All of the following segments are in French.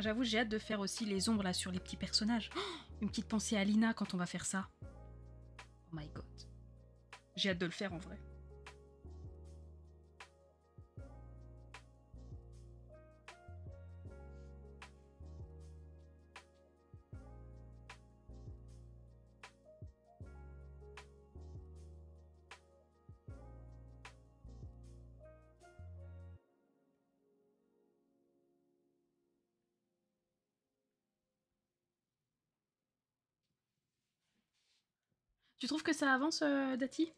J'avoue, j'ai hâte de faire aussi les ombres là sur les petits personnages. Oh, une petite pensée à Lina quand on va faire ça. Oh my god. J'ai hâte de le faire en vrai. Tu trouves que ça avance, Dati?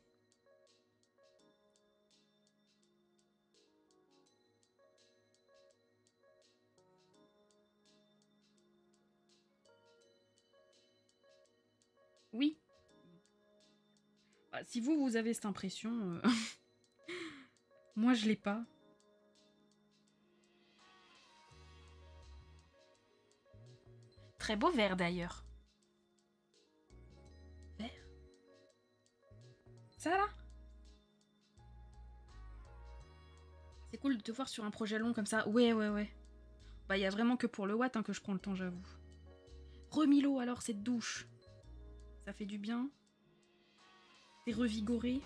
Oui. Bah, si vous avez cette impression, moi je l'ai pas. Très beau vert d'ailleurs. Vert? Ça là? C'est cool de te voir sur un projet long comme ça. Ouais, ouais, ouais. Bah, y a vraiment que pour le watt hein, que je prends le temps, j'avoue. Remis l'eau alors, cette douche. Ça fait du bien. T'es revigoré.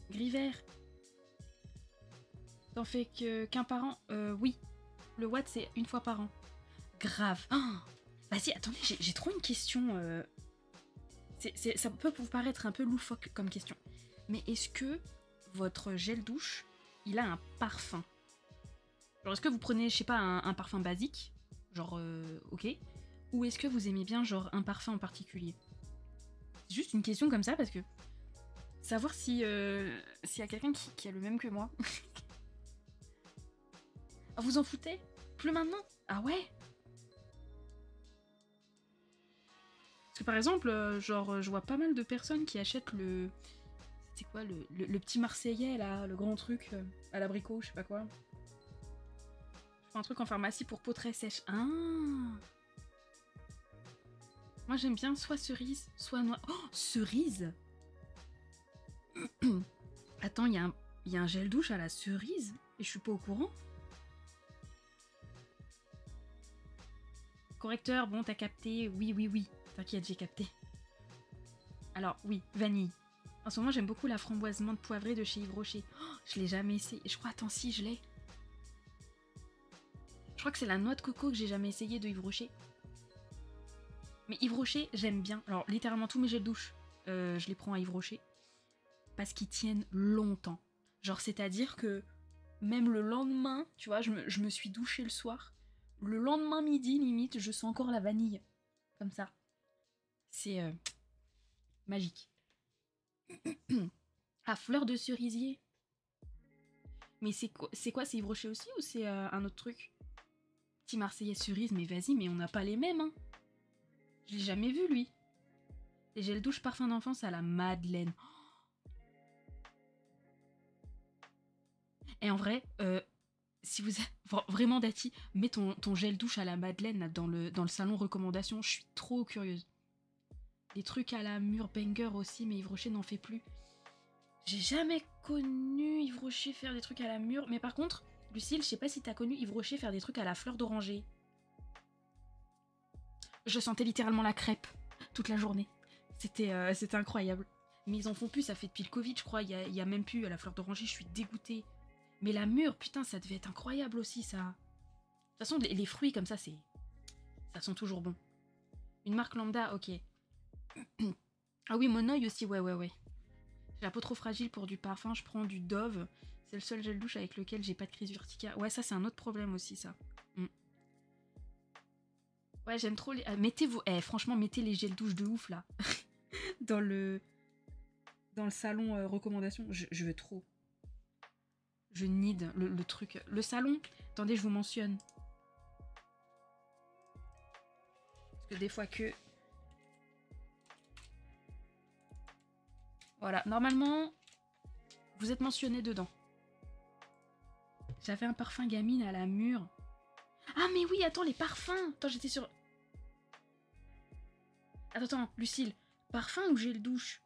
Gris vert. T'en fais qu'un par an? Oui. Le watt, c'est une fois par an. Grave. Oh, vas-y, attendez, j'ai trop une question. Ça peut vous paraître un peu loufoque comme question. Mais est-ce que votre gel douche, il a un parfum? Genre, est-ce que vous prenez, je sais pas, un parfum basique? Genre, ok. Ou est-ce que vous aimez bien, genre, un parfum en particulier? C'est juste une question comme ça parce que savoir si s'il y a quelqu'un qui a le même que moi. Ah, vous en foutez? Plus maintenant? Ah ouais? Parce que par exemple, genre, je vois pas mal de personnes qui achètent le... C'était quoi, le petit Marseillais, là, le grand truc à l'abricot, je sais pas quoi. Je prends un truc en pharmacie pour peau très sèche. Ah! Moi, j'aime bien soit cerise, soit noix. Oh, cerise! Attends, il y a un gel douche à la cerise et je suis pas au courant. Correcteur, bon, t'as capté. Oui, oui, oui. T'inquiète, j'ai capté. Alors, oui, vanille. En ce moment, j'aime beaucoup la framboise menthe poivrée de chez Yves Rocher. Oh, je l'ai jamais essayé. Je crois, attends, si, je l'ai. Je crois que c'est la noix de coco que j'ai jamais essayé de Yves Rocher. Mais Yves Rocher, j'aime bien. Alors, littéralement, tous mes gels douche, je les prends à Yves Rocher. Parce qu'ils tiennent longtemps. Genre, c'est-à-dire que même le lendemain, tu vois, je me suis douchée le soir. Le lendemain midi, limite, je sens encore la vanille. Comme ça. C'est magique. Ah, fleur de cerisier. Mais c'est quoi? C'est Yves Rocher aussi ou c'est un autre truc? Petit Marseillais cerise, mais vas-y, mais on n'a pas les mêmes, hein. Je l'ai jamais vu, lui. Les gels douche parfum d'enfance à la Madeleine. Et en vrai, si vous êtes vraiment Dati, mets ton gel douche à la Madeleine là, dans le salon recommandation. Je suis trop curieuse. Des trucs à la mûre banger aussi, mais Yves Rocher n'en fait plus. J'ai jamais connu Yves Rocher faire des trucs à la mûre. Mais par contre, Lucille, je sais pas si t'as connu Yves Rocher faire des trucs à la fleur d'oranger. Je sentais littéralement la crêpe toute la journée. C'était incroyable. Mais ils en font plus, ça fait depuis le Covid, je crois. Il y a même plus à la fleur d'oranger, je suis dégoûtée. Mais la mûre, putain, ça devait être incroyable aussi, ça. De toute façon, les fruits comme ça, ça sent toujours bon. Une marque lambda, ok. Ah oui, mon œil aussi, ouais, ouais, ouais. J'ai la peau trop fragile pour du parfum, je prends du Dove. C'est le seul gel douche avec lequel j'ai pas de crise urticaire. Ouais, ça, c'est un autre problème aussi, ça. Ouais, j'aime trop les... mettez-vous... franchement, mettez les gels douche de ouf, là. dans le salon recommandation. Je veux trop. Je need le truc. Le salon, attendez, je vous mentionne. Parce que des fois que... Voilà, normalement, vous êtes mentionné dedans. J'avais un parfum gamine à la mûre. Ah mais oui, attends, les parfums. Attends, j'étais sur... Attends, Lucille. Parfum ou gel douche?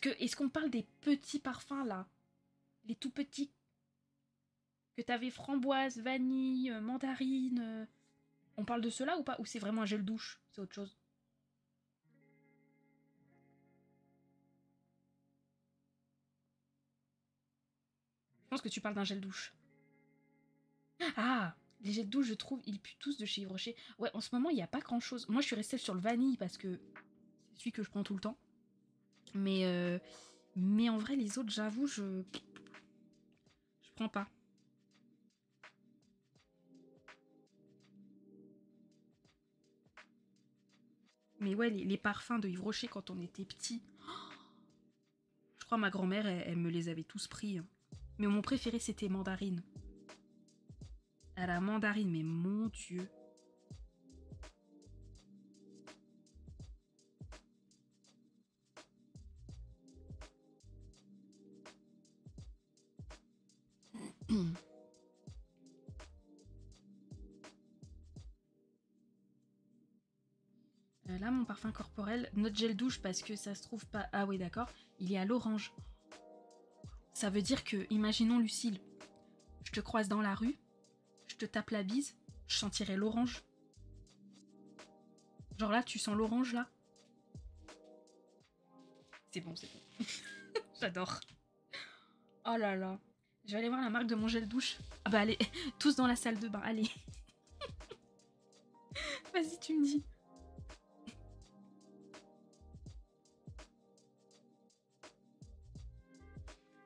Est-ce qu'on parle des petits parfums, là? Les tout petits? Que t'avais framboise, vanille, mandarine. On parle de cela ou pas? Ou c'est vraiment un gel douche? C'est autre chose. Je pense que tu parles d'un gel douche. Ah, les gels douche, je trouve, ils puent tous de chez Yves Rocher. Ouais, en ce moment, il n'y a pas grand-chose. Moi, je suis restée sur le vanille parce que c'est celui que je prends tout le temps. Mais en vrai, les autres, j'avoue, je prends pas. Mais ouais, les parfums de Yves Rocher quand on était petit, je crois ma grand-mère, elle me les avait tous pris, hein. Mais mon préféré, c'était mandarine. À la mandarine, mais mon Dieu. Là, mon parfum corporel, notre gel douche, parce que ça se trouve pas... Ah oui, d'accord. Il est à l'orange. Ça veut dire que, imaginons Lucille, je te croise dans la rue, je te tape la bise, je sentirais l'orange. Genre là, tu sens l'orange, là? C'est bon, c'est bon. J'adore. Oh là là. Je vais aller voir la marque de mon gel douche. Ah bah allez, tous dans la salle de bain, allez. Vas-y, tu me dis.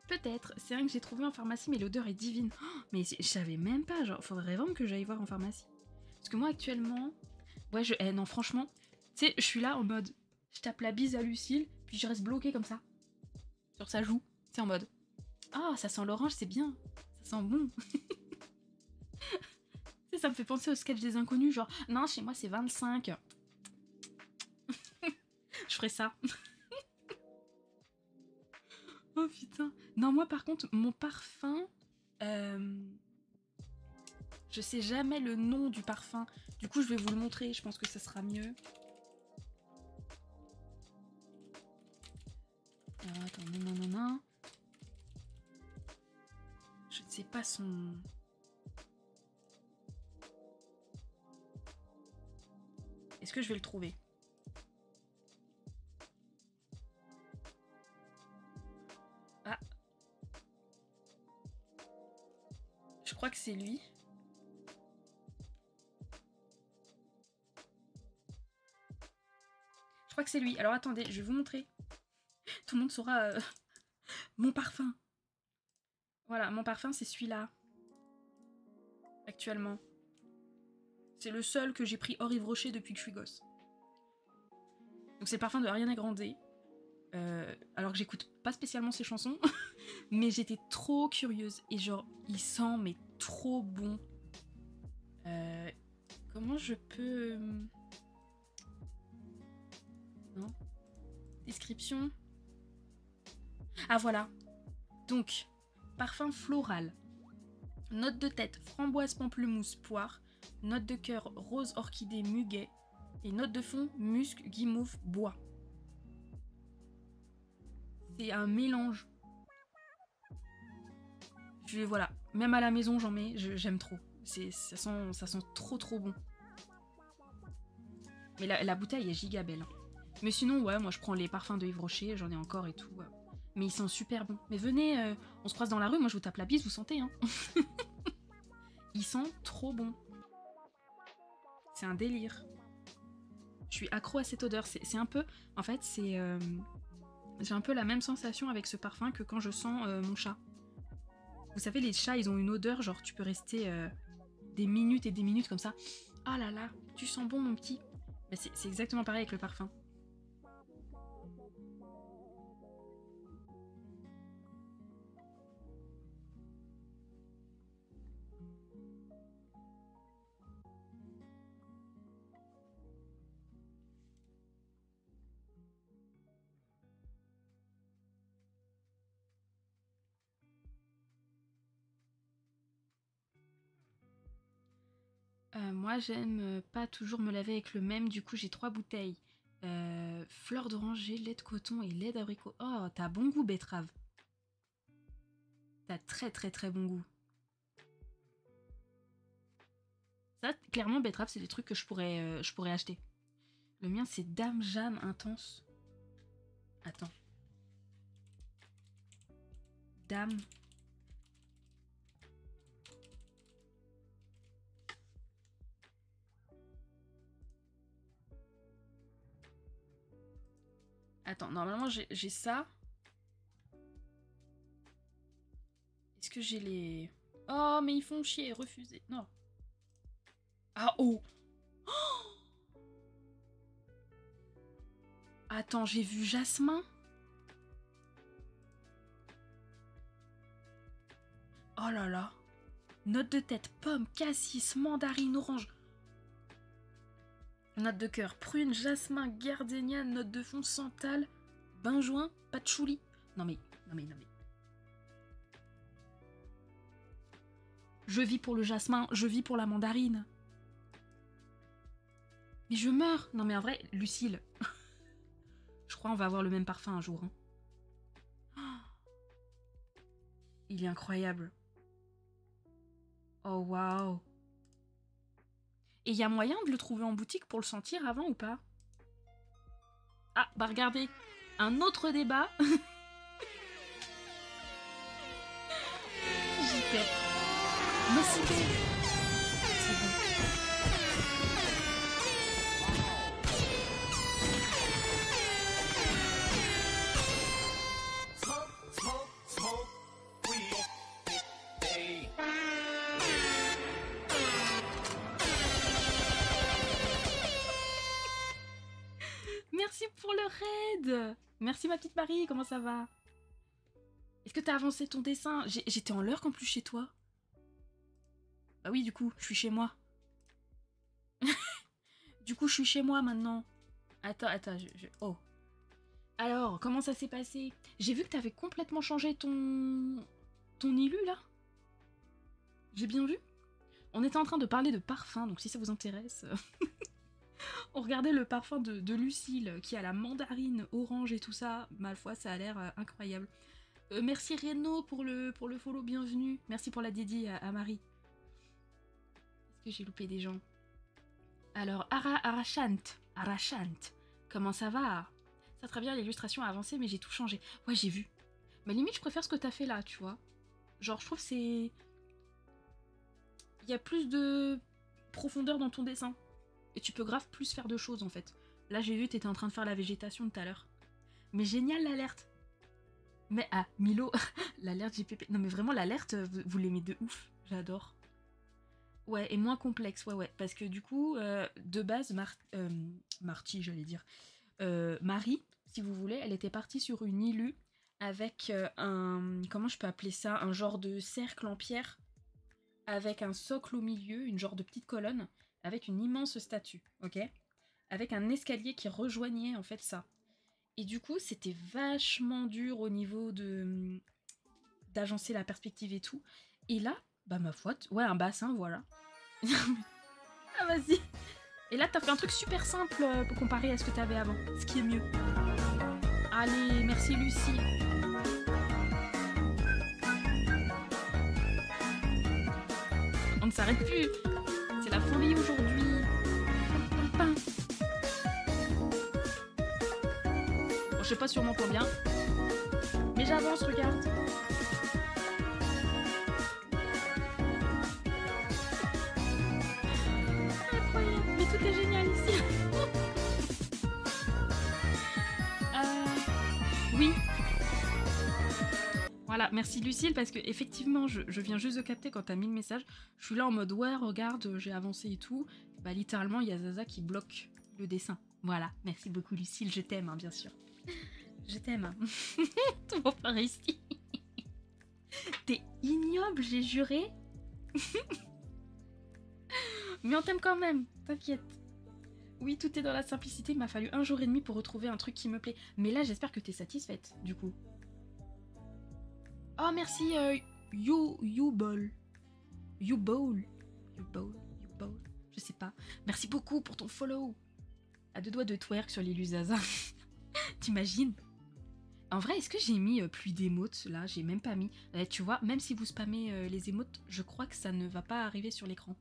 Peut-être, c'est un que j'ai trouvé en pharmacie, mais l'odeur est divine. Oh, mais je savais même pas, genre, faudrait vraiment que j'aille voir en pharmacie. Parce que moi, actuellement, ouais, non, franchement, tu sais, je suis là en mode, je tape la bise à Lucille, puis je reste bloquée comme ça, sur sa joue. C'est en mode, ah, ça sent l'orange, c'est bien, ça sent bon. Tu sais, ça me fait penser au sketch des inconnus, genre, non, chez moi, c'est 25. Je ferais ça. Oh putain. Non, moi, par contre, mon parfum... Je sais jamais le nom du parfum. Du coup, je vais vous le montrer. Je pense que ça sera mieux. Alors, attends, non. Je ne sais pas son... Est-ce que je vais le trouver? Ah. Je crois que c'est lui. Je crois que c'est lui. Alors, attendez, je vais vous montrer. Tout le monde saura mon parfum. Voilà, mon parfum, c'est celui-là. Actuellement. C'est le seul que j'ai pris hors Yves Rocher depuis que je suis gosse. Donc c'est le parfum de Ariana Grande. Alors que j'écoute pas spécialement ses chansons. Mais j'étais trop curieuse. Et genre, il sent mais trop bon. Comment je peux... Non. Description. Ah voilà. Donc, parfum floral. Note de tête, framboise, pamplemousse, poire. Note de cœur, rose, orchidée, muguet. Et note de fond, musc, guimauve, bois. C'est un mélange. Voilà, même à la maison j'en mets, j'aime trop. Ça sent trop bon. Mais la bouteille est giga belle. Mais sinon, ouais, moi je prends les parfums de Yves Rocher, j'en ai encore et tout. Mais ils sont super bons. Mais venez, on se croise dans la rue, moi je vous tape la bise, vous sentez, hein. Ils sont trop bons. C'est un délire. Je suis accro à cette odeur. C'est un peu... En fait, c'est... J'ai un peu la même sensation avec ce parfum que quand je sens mon chat. Vous savez, les chats, ils ont une odeur, genre tu peux rester des minutes et des minutes comme ça. Ah là là, tu sens bon mon petit. Bah, c'est exactement pareil avec le parfum. Moi, j'aime pas toujours me laver avec le même, du coup j'ai 3 bouteilles. Fleur d'oranger, lait de coton et lait d'abricot. Oh, t'as bon goût, betterave. T'as très bon goût. Ça, clairement, betterave, c'est des trucs que je pourrais acheter. Le mien, c'est Dame Jeanne intense. Attends. Dame. Attends, normalement, j'ai ça. Est-ce que j'ai les... Oh, mais ils font chier, refuser. Non. Ah, oh. Attends, j'ai vu Jasmin. Oh là là. Note de tête, pomme, cassis, mandarine, orange. Note de cœur, prune, jasmin, gardénia, note de fond, santal, benjoin, patchouli. Non mais. Je vis pour le jasmin, je vis pour la mandarine. Mais je meurs. Non mais en vrai, Lucille. Je crois on va avoir le même parfum un jour. Hein. Il est incroyable. Oh waouh. Et il y a moyen de le trouver en boutique pour le sentir avant ou pas? Ah, bah regardez. Un autre débat. J'y pète. Mais c'est bon. C'est bon. Merci pour le raid. Merci ma petite Marie, comment ça va? Est-ce que t'as avancé ton dessin? J'étais en l'heure qu'en plus chez toi. Bah oui, du coup, je suis chez moi. Du coup, je suis chez moi maintenant. Attends, Oh. Alors, comment ça s'est passé? J'ai vu que t'avais complètement changé ton illu, là. J'ai bien vu. On était en train de parler de parfum, donc si ça vous intéresse... On regardait le parfum de Lucille, qui a la mandarine, orange et tout ça. Ma foi, ça a l'air incroyable. Merci Reno pour le follow, bienvenue. Merci pour la dédie à Marie. Est-ce que j'ai loupé des gens? Alors, Arachant, comment ça va? Ça très bien, l'illustration a avancé, mais j'ai tout changé. Ouais, j'ai vu. Mais limite, je préfère ce que t'as fait là, tu vois. Genre, je trouve que c'est... Il y a plus de profondeur dans ton dessin. Et tu peux grave plus faire de choses, en fait. Là, j'ai vu, t'étais en train de faire la végétation tout à l'heure. Mais génial, l'alerte. Mais, ah, Milo, l'alerte GPP. Non, mais vraiment, l'alerte, vous l'aimez de ouf. J'adore. Ouais, et moins complexe, ouais. Parce que du coup, de base, Marty, j'allais dire. Marie, si vous voulez, elle était partie sur une illu avec un... Comment je peux appeler ça? Un genre de cercle en pierre avec un socle au milieu, une genre de petite colonne, avec une immense statue, ok? Avec un escalier qui rejoignait en fait ça. Et du coup, c'était vachement dur au niveau de d'agencer la perspective et tout. Et là, bah ma faute, ouais, un bassin, voilà. Ah vas-y. Et là, t'as fait un truc super simple pour comparer à ce que t'avais avant, ce qui est mieux. Allez, merci Lucie. On ne s'arrête plus. C'est la folie aujourd'hui. Bon, je sais pas si on m'entend bien. Mais j'avance, regarde. Incroyable, mais tout est génial ici. Oui. Voilà, merci Lucille, parce que effectivement, je viens juste de capter quand t'as mis le message. Je suis là en mode, ouais, regarde, j'ai avancé et tout. Bah littéralement, il y a Zaza qui bloque le dessin. Voilà, merci beaucoup Lucille, je t'aime, hein, bien sûr. Je t'aime. Hein. Tout mon frère ici. T'es ignoble, j'ai juré. Mais on t'aime quand même, t'inquiète. Oui, tout est dans la simplicité, il m'a fallu 1 jour et demi pour retrouver un truc qui me plaît. Mais là, j'espère que t'es satisfaite, du coup. Oh, merci, You Bowl. Je sais pas. Merci beaucoup pour ton follow. À 2 doigts de twerk sur l'illu Zaza. T'imagines? En vrai, est-ce que j'ai mis plus d'émotes là? J'ai même pas mis. Tu vois, même si vous spammez les émotes, je crois que ça ne va pas arriver sur l'écran.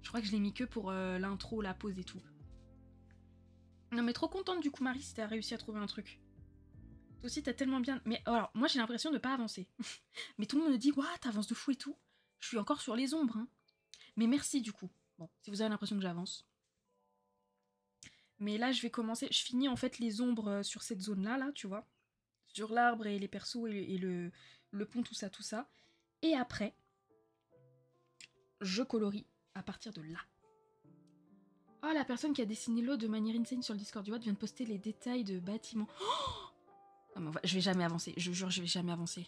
Je crois que je l'ai mis que pour l'intro, la pause et tout. Non mais trop contente du coup Marie si t'as réussi à trouver un truc. Toi aussi t'as tellement bien... Mais alors moi j'ai l'impression de pas avancer. Mais tout le monde me dit « Waouh, t'avances de fou et tout ». Je suis encore sur les ombres. Hein. Mais merci du coup. Bon, si vous avez l'impression que j'avance. Mais là je vais commencer... Je finis en fait les ombres sur cette zone-là, là, tu vois. Sur l'arbre et les persos et le pont, tout ça, tout ça. Et après, je colorie à partir de là. Oh, la personne qui a dessiné l'eau de manière insane sur le Discord du Watt vient de poster les détails de bâtiments. Oh non, je vais jamais avancer, je jure, je vais jamais avancer.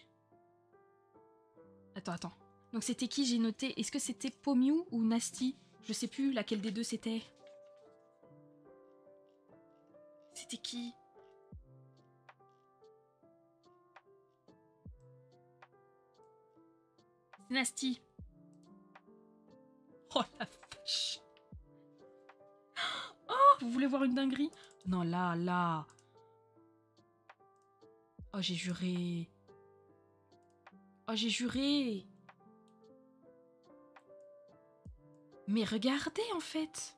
Attends. Donc c'était qui j'ai noté? Est-ce que c'était Pomiu ou Nasty? Je sais plus laquelle des deux c'était. C'était qui? C'est Nasty. Oh la vache. Oh, vous voulez voir une dinguerie? Non, là. Oh, j'ai juré. Mais regardez, en fait.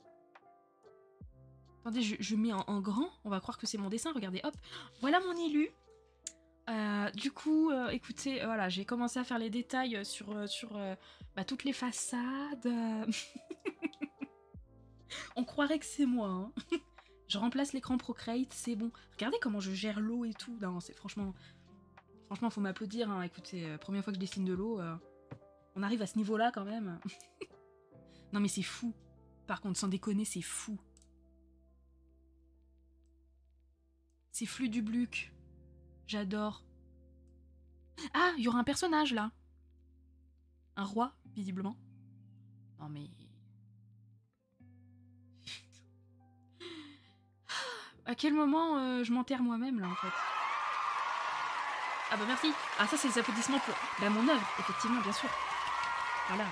Attendez, je mets en grand. On va croire que c'est mon dessin. Regardez, hop. Voilà mon élu. Du coup, écoutez, voilà, j'ai commencé à faire les détails sur toutes les façades. On croirait que c'est moi. Hein. Je remplace l'écran Procreate, c'est bon. Regardez comment je gère l'eau et tout. Non, c'est franchement, faut m'applaudir. Hein. Écoutez, première fois que je dessine de l'eau, on arrive à ce niveau-là quand même. Non mais c'est fou. Par contre, sans déconner, c'est fou. C'est flux du Bluc. J'adore. Ah, il y aura un personnage là. Un roi, visiblement. Non mais... À quel moment je m'enterre moi-même là en fait? Ah bah merci. Ah ça c'est les applaudissements pour mon œuvre, effectivement, bien sûr. Voilà.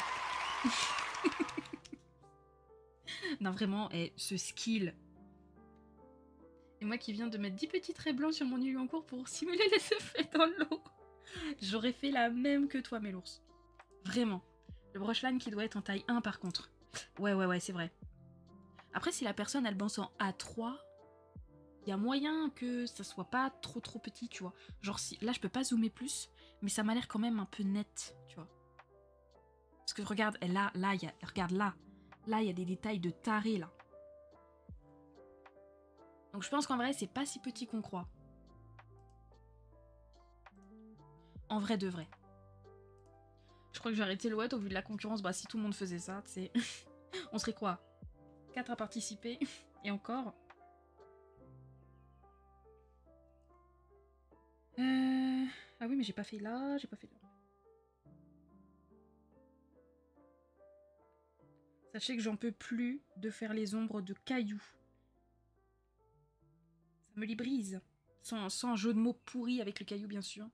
Non vraiment, ce skill. Et moi qui viens de mettre 10 petits traits blancs sur mon île en cours pour simuler les effets dans l'eau. J'aurais fait la même que toi, Mélours. Vraiment. Le brushline qui doit être en taille 1 par contre. Ouais, c'est vrai. Après, si la personne elle bosse en A3, il y a moyen que ça soit pas trop petit, tu vois. Genre, si là je peux pas zoomer plus, mais ça m'a l'air quand même un peu net, tu vois. Parce que regarde, là, regarde là. Là, il y a des détails de taré là. Donc je pense qu'en vrai, c'est pas si petit qu'on croit. En vrai de vrai. Je crois que je vais arrêter le Watt au vu de la concurrence. Bah, si tout le monde faisait ça, tu sais. On serait quoi? 4 à participer. Et encore. Ah oui, mais j'ai pas fait là, j'ai pas fait là. Sachez que j'en peux plus de faire les ombres de cailloux. Ça me les brise. Sans jeu de mots pourri avec le caillou, bien sûr.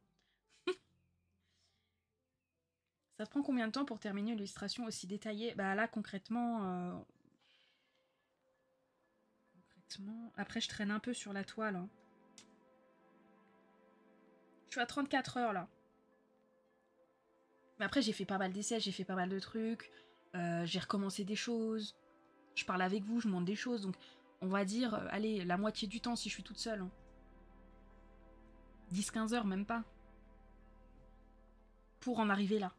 Ça te prend combien de temps pour terminer une illustration aussi détaillée? Bah là, concrètement... Après, je traîne un peu sur la toile. Hein. Je suis à 34 heures, là. Mais après, j'ai fait pas mal d'essais, j'ai fait pas mal de trucs. J'ai recommencé des choses. Je parle avec vous, je montre des choses. Donc, on va dire, allez, la moitié du temps si je suis toute seule. Hein. 10-15 heures, même pas. Pour en arriver là.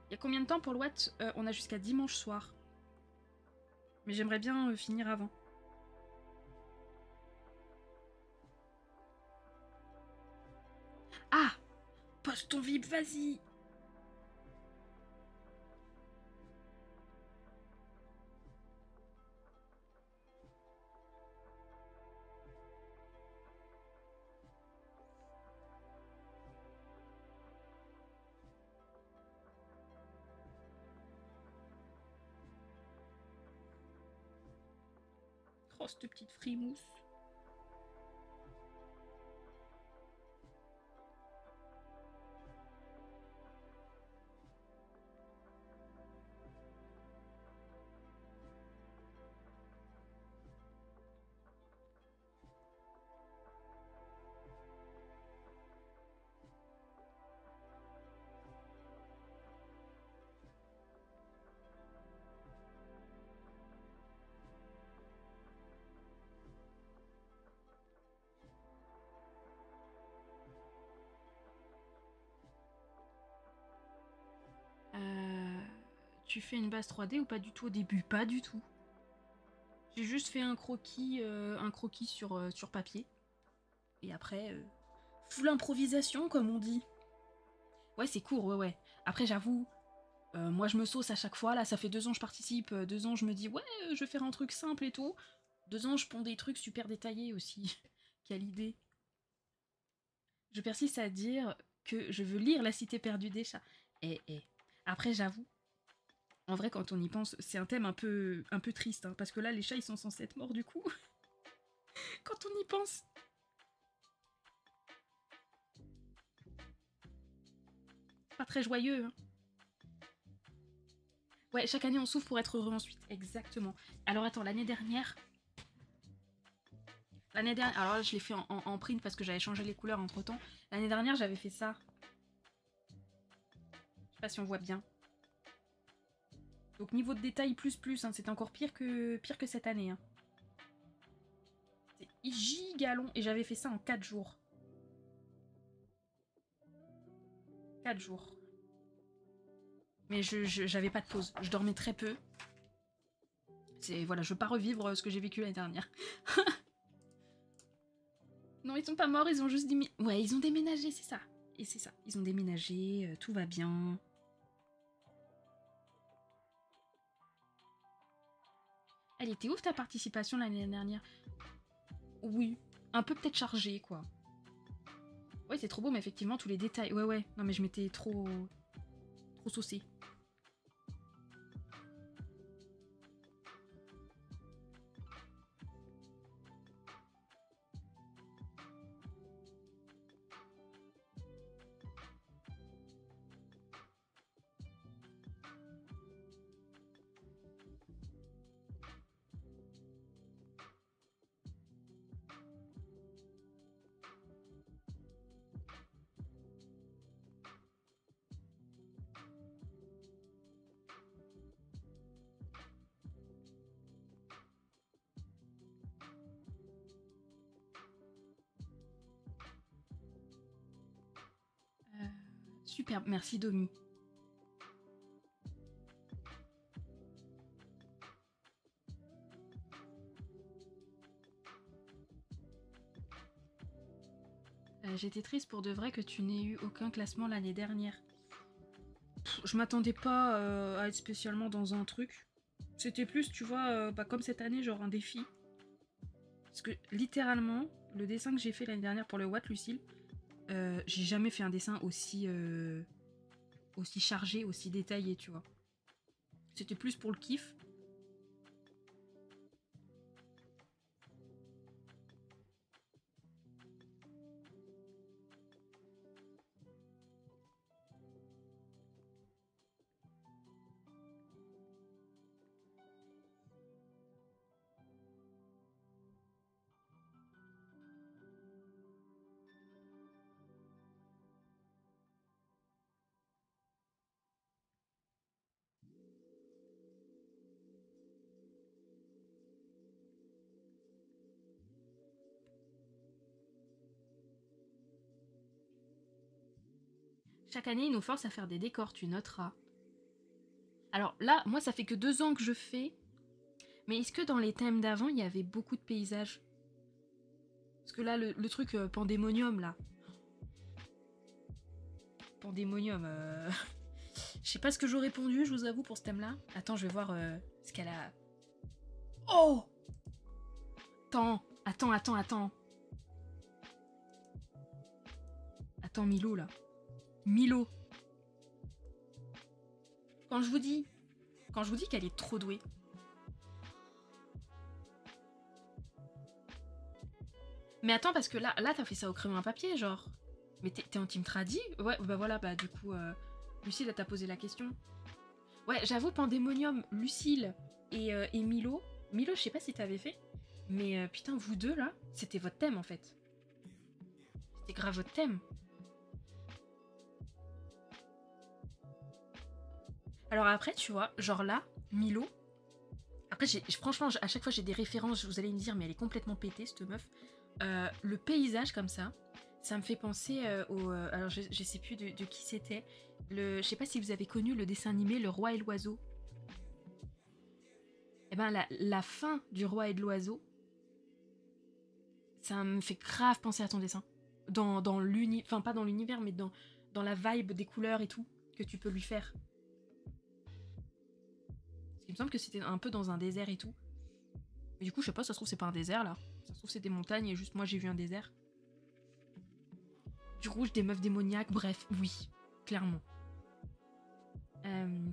Il y a combien de temps pour le Watt? On a jusqu'à dimanche soir. Mais j'aimerais bien finir avant. Ah! Poste ton VIP, vas-y! Oh, cette petite frimousse. tu fais une base 3D ou pas du tout au début? Pas du tout. J'ai juste fait un croquis sur papier. Et après, full improvisation, comme on dit. Ouais, c'est court, ouais. Après, j'avoue, moi, je me sauce à chaque fois. Là, ça fait 2 ans que je participe. 2 ans, je me dis, ouais, je vais faire un truc simple et tout. 2 ans, je ponds des trucs super détaillés aussi. Quelle idée. Je persiste à dire que je veux lire La Cité perdue des chats. Et après, j'avoue, en vrai, quand on y pense, c'est un thème un peu triste. Hein, parce que là, les chats, ils sont censés être morts du coup. Quand on y pense. Pas très joyeux. Hein. Ouais, chaque année, on souffre pour être heureux ensuite. Exactement. Alors attends, l'année dernière... alors là, je l'ai fait en print parce que j'avais changé les couleurs entre-temps. L'année dernière, j'avais fait ça. Je sais pas si on voit bien. Donc niveau de détail plus, hein, c'est encore pire que cette année. Hein. C'est giga long et j'avais fait ça en 4 jours. 4 jours. Mais j'avais pas de pause. Je dormais très peu. Voilà, je veux pas revivre ce que j'ai vécu l'année dernière. Non, ils sont pas morts, ils ont juste déménagé. Ouais, ils ont déménagé, c'est ça. Et c'est ça. Ils ont déménagé, tout va bien. Elle était ouf ta participation l'année dernière. Oui, un peu peut-être chargée, quoi. Ouais, c'est trop beau, mais effectivement, tous les détails. Ouais. Non, mais je m'étais trop saucée. Super, merci Domi. J'étais triste pour de vrai que tu n'aies eu aucun classement l'année dernière. Je m'attendais pas à être spécialement dans un truc. C'était plus, tu vois, comme cette année, genre un défi. Parce que littéralement, le dessin que j'ai fait l'année dernière pour le Watt Lucille, j'ai jamais fait un dessin aussi chargé, aussi détaillé, tu vois. C'était plus pour le kiff. Chaque année, ils nous forcent à faire des décors, tu noteras. Alors là, moi, ça fait que 2 ans que je fais. Mais est-ce que dans les thèmes d'avant, il y avait beaucoup de paysages? Parce que là, le truc Pandémonium, là. Pandémonium, je sais pas ce que j'aurais répondu, je vous avoue, pour ce thème-là. Attends, je vais voir ce qu'elle a... Oh! Attends. Attends, Milo, là. Milo. Quand je vous dis qu'elle est trop douée. Mais attends, parce que là t'as fait ça au crayon à papier, genre. Mais t'es en team tradi? Ouais, bah voilà, bah du coup, Lucille, elle t'a posé la question. Ouais, j'avoue, Pandémonium, Lucille et Milo. Milo, je sais pas si t'avais fait, mais putain, vous deux, là, c'était votre thème, en fait. C'était grave votre thème. Alors après, tu vois, genre là, Milo... Après, franchement, à chaque fois, j'ai des références, vous allez me dire, mais elle est complètement pétée, cette meuf. Le paysage, comme ça me fait penser au... alors, je sais plus de qui c'était. Je sais pas si vous avez connu le dessin animé Le Roi et l'Oiseau. Et ben la fin du Roi et de l'Oiseau, ça me fait grave penser à ton dessin. Dans l'univers, enfin pas dans l'univers, mais dans la vibe des couleurs et tout, que tu peux lui faire. Parce qu'il me semble que c'était un peu dans un désert et tout. Mais du coup, je sais pas, ça se trouve c'est pas un désert là. Ça se trouve c'est des montagnes et juste moi j'ai vu un désert. Du rouge, des meufs démoniaques, bref, oui, clairement.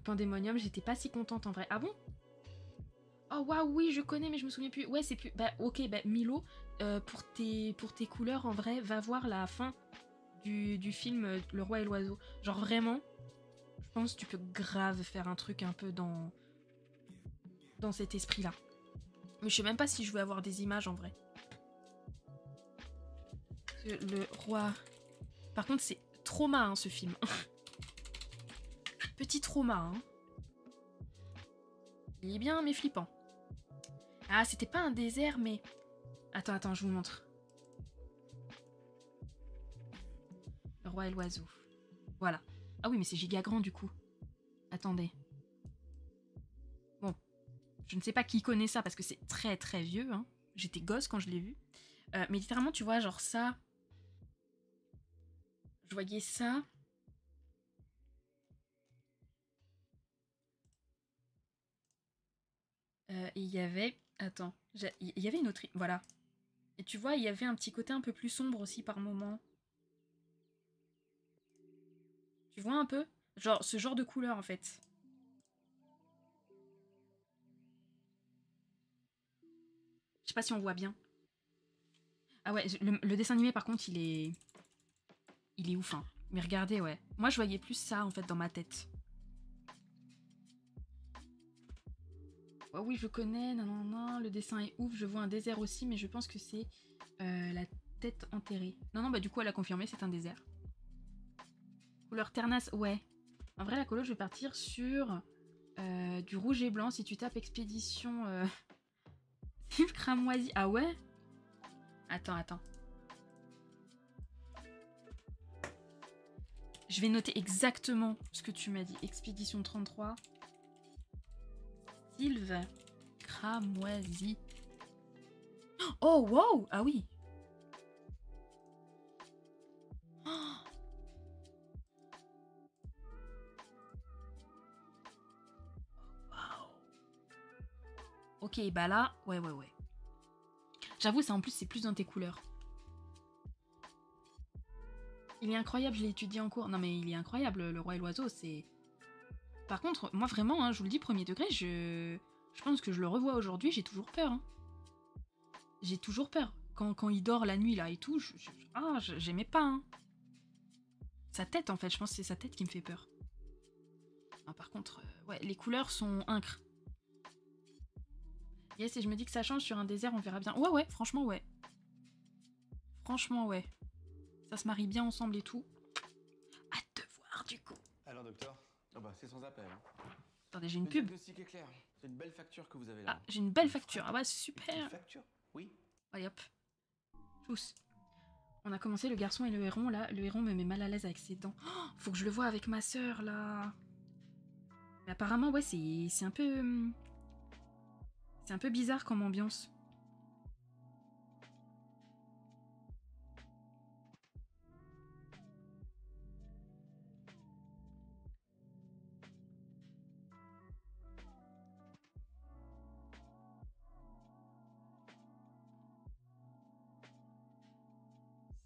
Pandemonium, j'étais pas si contente en vrai. Ah bon? Oh waouh, oui, je connais, mais je me souviens plus. Ouais, c'est plus. Bah, ok, bah, Milo, pour tes couleurs, en vrai, va voir la fin du film Le Roi et l'Oiseau. Genre, vraiment, je pense que tu peux grave faire un truc un peu dans cet esprit-là. Mais je sais même pas si je veux avoir des images en vrai. Le Roi. Par contre, c'est trauma, hein, ce film. Petit trauma, hein. Il est bien, mais flippant. Ah, c'était pas un désert, mais... Attends, je vous montre. Le Roi et l'Oiseau. Voilà. Ah oui, mais c'est giga grand, du coup. Attendez. Bon. Je ne sais pas qui connaît ça, parce que c'est très, très vieux, hein. J'étais gosse quand je l'ai vu. Mais littéralement, tu vois, genre ça... Je voyais ça... Et il y avait... Attends. Il y avait une autre... Voilà. Et tu vois, il y avait un petit côté un peu plus sombre aussi par moment. Tu vois un peu? Genre, ce genre de couleur, en fait. Je sais pas si on voit bien. Ah ouais, le dessin animé, par contre, il est ouf, hein. Mais regardez, ouais. Moi, je voyais plus ça, en fait, dans ma tête. Oh oui, je connais, non, le dessin est ouf. Je vois un désert aussi, mais je pense que c'est la tête enterrée. Non, bah du coup, elle a confirmé, c'est un désert. Couleur ternasse, ouais. En vrai, la colo, je vais partir sur du rouge et blanc. Si tu tapes expédition cramoisi. Ah ouais? Attends. Je vais noter exactement ce que tu m'as dit. Expédition 33. Sylve cramoisi. Oh, wow! Ah oui! Oh, wow. Ok, bah là, ouais. J'avoue, ça en plus, c'est plus dans tes couleurs. Il est incroyable, je l'ai étudié en cours. Non, mais il est incroyable, le Roi et l'Oiseau, c'est... Par contre, moi vraiment, hein, je vous le dis, premier degré, je pense que je le revois aujourd'hui, j'ai toujours peur. Hein. J'ai toujours peur. Quand il dort la nuit, là, et tout, j'aimais pas. Hein. Sa tête, en fait, je pense que c'est sa tête qui me fait peur. Ah, par contre, ouais, les couleurs sont incres. Yes, et je me dis que ça change sur un désert, on verra bien. Ouais, franchement, ouais. Franchement, ouais. Ça se marie bien ensemble et tout. Hâte de voir, du coup. Alors, docteur? Ah bah, c'est sans appel. Hein. Attendez, j'ai une Le pub. diagnostic est clair. C'est une belle facture que vous avez là. Ah, j'ai une belle facture. Ah ouais, super. Une facture? Oui. Allez, hop. Tous. On a commencé le garçon et le héron, là. Le héron me met mal à l'aise avec ses dents. Oh, faut que je le voie avec ma sœur, là. Mais apparemment, ouais, c'est un peu... C'est un peu bizarre comme ambiance.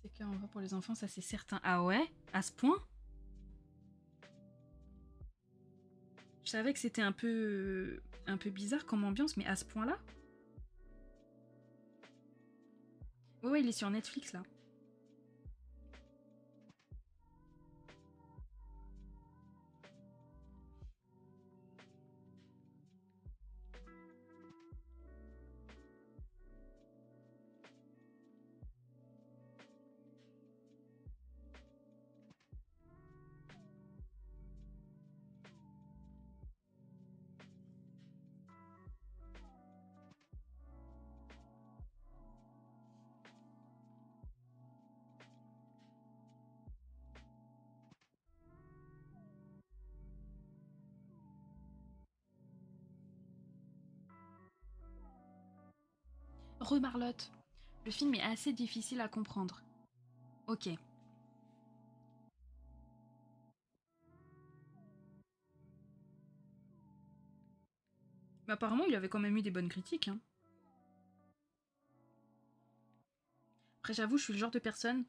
C'est qu'un endroit pour les enfants, ça c'est certain. Ah ouais? À ce point? Je savais que c'était un peu bizarre comme ambiance, mais à ce point-là? Ouais, il est sur Netflix, là. Remarlotte. Le film est assez difficile à comprendre. Ok. Mais apparemment, il avait quand même eu des bonnes critiques. Hein. Après, j'avoue, je suis le genre de personne...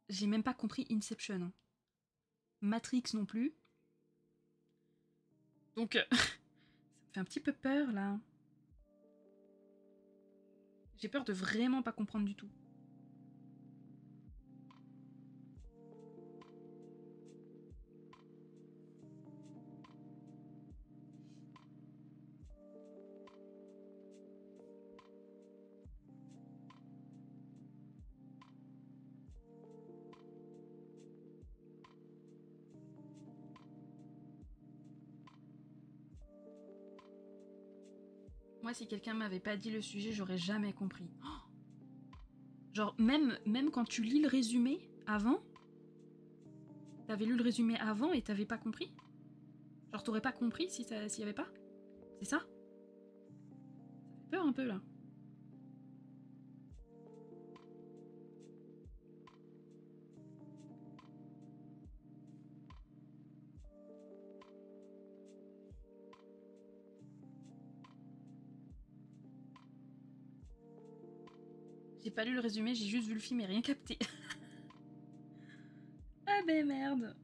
J'ai même pas compris Inception. Hein. Matrix non plus. Donc, ça me fait un petit peu peur, là. J'ai peur de vraiment pas comprendre du tout. Moi, si quelqu'un m'avait pas dit le sujet, j'aurais jamais compris. Oh, genre, même quand tu lis le résumé avant, t'avais lu le résumé avant et t'avais pas compris? Genre, t'aurais pas compris s'il y avait pas? C'est ça? Ça fait peur un peu, là. J'ai pas lu le résumé, j'ai juste vu le film et rien capté. Ah ben merde.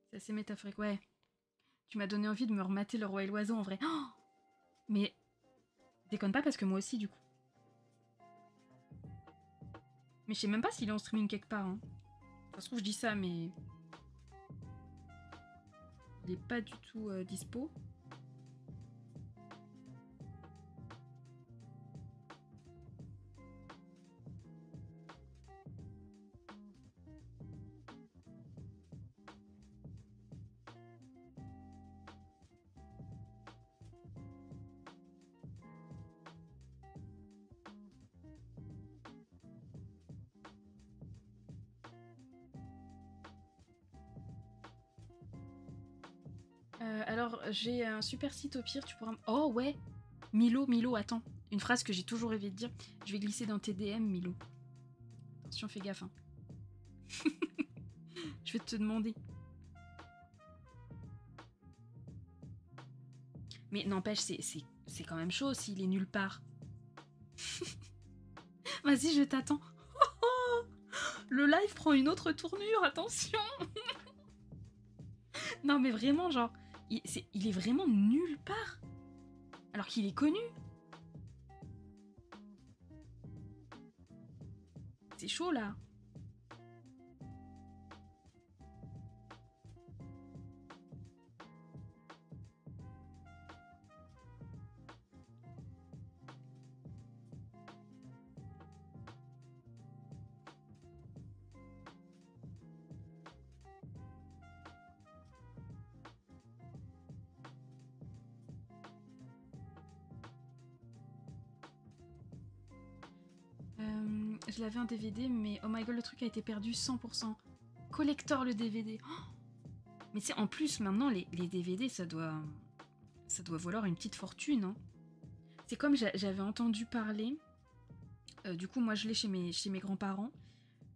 C'est assez métaphorique, ouais. Tu m'as donné envie de me remater Le Roi et l'Oiseau en vrai. Oh, mais déconne pas parce que moi aussi du coup. Mais je sais même pas s'il est en streaming quelque part. Hein. Ça se trouve je dis ça mais... Il est pas du tout dispo. Alors, j'ai un super site au pire, tu pourras... Oh ouais Milo, attends. Une phrase que j'ai toujours rêvé de dire. Je vais glisser dans tes DM, Milo. Attention, fais gaffe. Hein. Je vais te demander. Mais n'empêche, c'est quand même chaud s'il est nulle part. Vas-y, je t'attends. Le live prend une autre tournure, attention. Non mais vraiment, genre... Il est vraiment nulle part. Alors qu'il est connu. C'est chaud là. Je l'avais en DVD, mais oh my god, le truc a été perdu 100%. Collector le DVD. Oh, mais c'est en plus, maintenant, les DVD, ça doit valoir une petite fortune. Hein. C'est comme j'avais entendu parler, du coup, moi je l'ai chez mes grands-parents,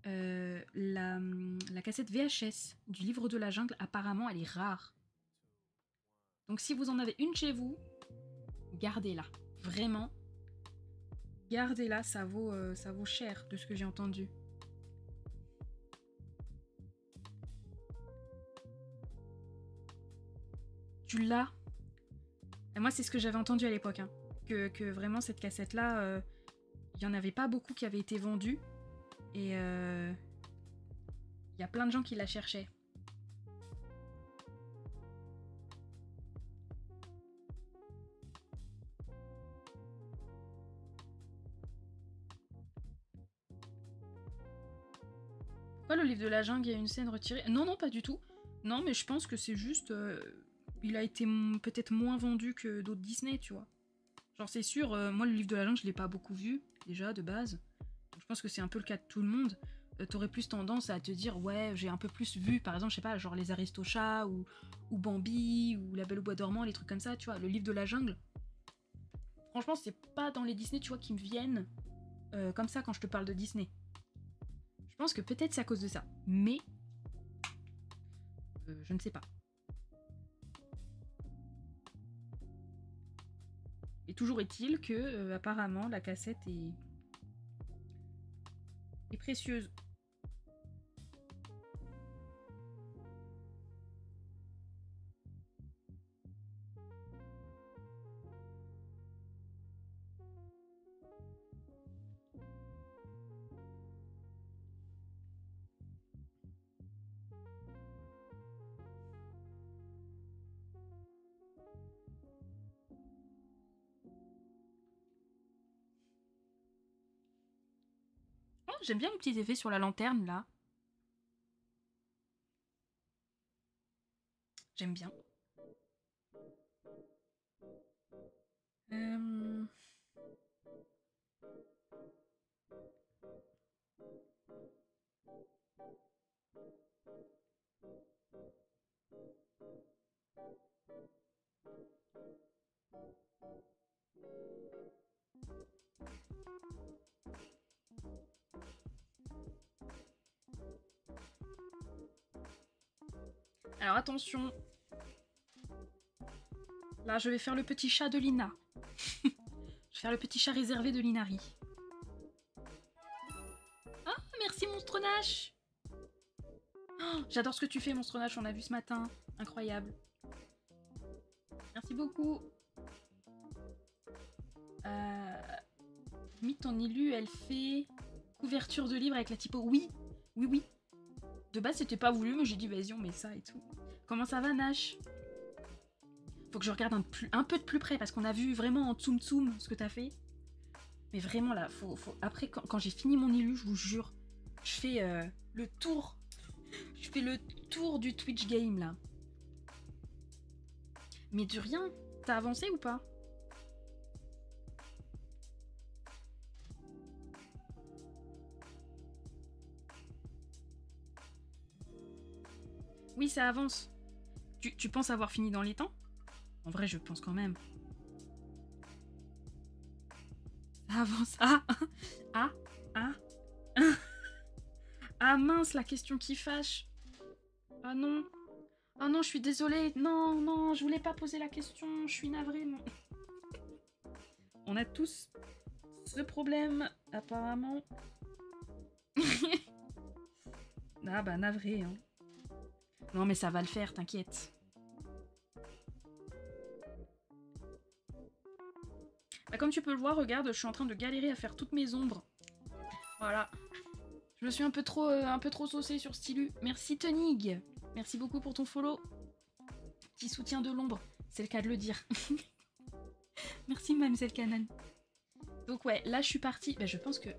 la cassette VHS du Livre de la Jungle, apparemment, elle est rare. Donc si vous en avez une chez vous, gardez-la. Vraiment. Gardez-la, ça vaut cher de ce que j'ai entendu. Tu l'as? Et moi, c'est ce que j'avais entendu à l'époque. Hein. Que vraiment, cette cassette-là, il n'y en avait pas beaucoup qui avaient été vendus. Et il y a plein de gens qui la cherchaient. Quoi, le livre de la jungle, il y a une scène retirée? Non, non, pas du tout. Non, mais je pense que c'est juste... il a été peut-être moins vendu que d'autres Disney, tu vois. Genre, c'est sûr, moi, le livre de la jungle, je l'ai pas beaucoup vu, déjà, de base. Donc, je pense que c'est un peu le cas de tout le monde. T'aurais plus tendance à te dire, ouais, j'ai un peu plus vu, par exemple, je sais pas, genre Les Aristochats, ou Bambi, ou La Belle au Bois dormant, les trucs comme ça, tu vois. Le livre de la jungle, franchement, c'est pas dans les Disney, tu vois, qui me viennent comme ça quand je te parle de Disney. Je pense que peut-être c'est à cause de ça. Mais, je ne sais pas. Et toujours est-il que, apparemment, la cassette est précieuse. Oh, j'aime bien les petits effets sur la lanterne, là. J'aime bien. Alors attention. Là, je vais faire le petit chat de Lina. Je vais faire le petit chat réservé de Linari. Ah, merci Monstre Nash. Oh, j'adore ce que tu fais, Monstre Nash, on l'a vu ce matin. Incroyable. Merci beaucoup. Limite, ton élu, elle fait couverture de livre avec la typo. Oui, oui, oui. De base, c'était pas voulu, mais j'ai dit, vas-y, on met ça et tout. Comment ça va, Nash? Faut que je regarde un peu de plus près, parce qu'on a vu vraiment en tsum tsum ce que t'as fait. Mais vraiment, là, faut... Après, quand j'ai fini mon élu, je vous jure, je fais le tour. Je fais le tour du Twitch game, là. Mais de rien, t'as avancé ou pas? Oui, ça avance. Tu penses avoir fini dans les temps? En vrai, je pense quand même. Ça avance. Ah. Ah. Ah. Ah mince, la question qui fâche. Ah non. Ah non, je suis désolée. Non, non, je voulais pas poser la question. Je suis navrée. Non. On a tous ce problème, apparemment. Ah bah navré. Hein. Non mais ça va le faire, t'inquiète. Bah, comme tu peux le voir, regarde, je suis en train de galérer à faire toutes mes ombres. Voilà. Je me suis un peu trop saucée sur Stylu. Merci Tonig. Merci beaucoup pour ton follow. Petit soutien de l'ombre, c'est le cas de le dire. Merci Mamselle Canan. Donc ouais, là je suis partie. Bah, je pense que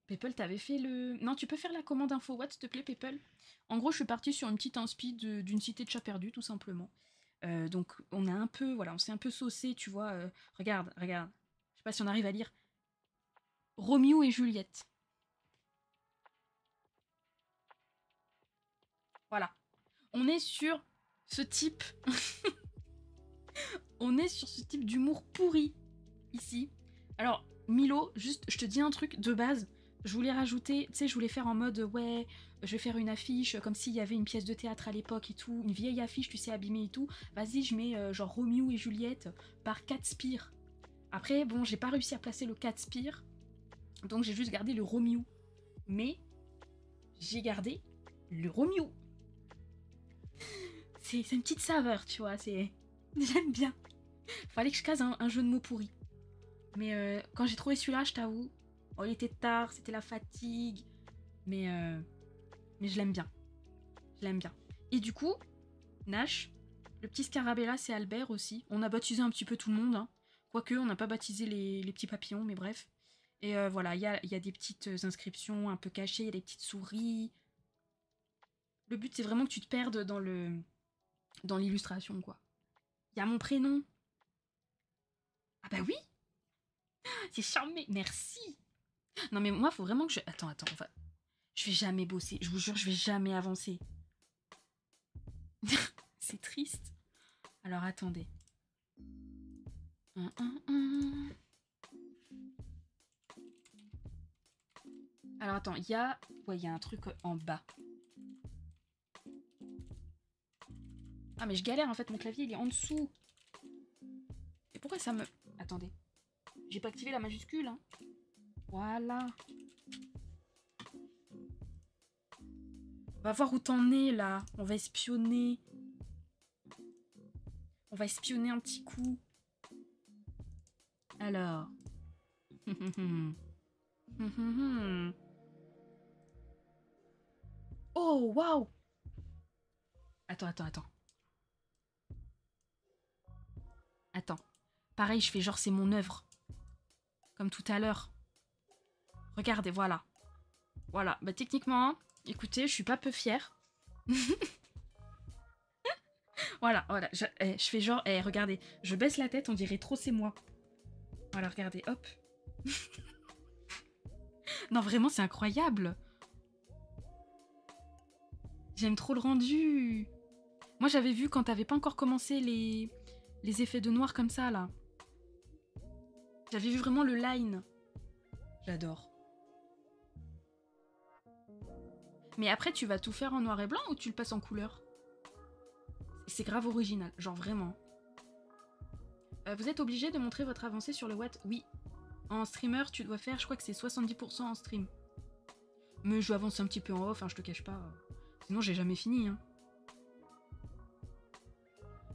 People t'avait fait le... Non, tu peux faire la commande info what, s'il te plaît, People. En gros, je suis partie sur une petite inspi d'une cité de chats perdus, tout simplement. Donc on a un peu, voilà, on s'est un peu saucé, tu vois. Regarde. Je sais pas si on arrive à lire. Roméo et Juliette. Voilà. On est sur ce type... on est sur ce type d'humour pourri, ici. Alors, Milo, juste, je te dis un truc de base. Je voulais rajouter, tu sais, je voulais faire en mode, ouais, je vais faire une affiche, comme s'il y avait une pièce de théâtre à l'époque et tout, une vieille affiche, tu sais, abîmée et tout. Vas-y, je mets genre Roméo et Juliette par Catspire. Après, bon, j'ai pas réussi à placer le Catspire, donc j'ai juste gardé le Roméo. Mais, j'ai gardé le Roméo. C'est une petite saveur, tu vois, c'est... J'aime bien. Fallait que je case un jeu de mots pourri. Mais quand j'ai trouvé celui-là, je t'avoue, oh, il était tard, c'était la fatigue, mais je l'aime bien. Je l'aime bien. Et du coup, Nash, le petit scarabée là, c'est Albert aussi. On a baptisé un petit peu tout le monde, hein. Quoique, on n'a pas baptisé les petits papillons, mais bref. Et voilà, il y a des petites inscriptions un peu cachées, il y a des petites souris. Le but, c'est vraiment que tu te perdes dans l'illustration, quoi. Il y a mon prénom. Ah bah oui, c'est charmé. Merci. Non mais moi, faut vraiment que je... Attends, je vais jamais bosser. Je vous jure, je vais jamais avancer. C'est triste. Alors, attendez. Alors, attends, il y a... Ouais, il y a un truc en bas. Ah, mais je galère, en fait. Mon clavier, il est en dessous. Et pourquoi ça me... Attendez. J'ai pas activé la majuscule, hein. Voilà. On va voir où t'en es, là. On va espionner. On va espionner un petit coup. Alors. Oh, waouh. Attends. Attends. Pareil, je fais genre c'est mon œuvre. Comme tout à l'heure. Regardez, voilà. Voilà. Bah techniquement, écoutez, je suis pas peu fière. Voilà. Je fais genre, regardez, je baisse la tête, on dirait trop c'est moi. Voilà, regardez, hop. Non, vraiment, c'est incroyable. J'aime trop le rendu. Moi, j'avais vu quand t'avais pas encore commencé les effets de noir comme ça, là. J'avais vu vraiment le line. J'adore. Mais après, tu vas tout faire en noir et blanc ou tu le passes en couleur? C'est grave original, genre vraiment. Vous êtes obligé de montrer votre avancée sur le Watt? Oui. En streamer, tu dois faire, je crois que c'est 70% en stream. Mais je avance un petit peu en off, hein, je te cache pas. Sinon, j'ai jamais fini. Hein.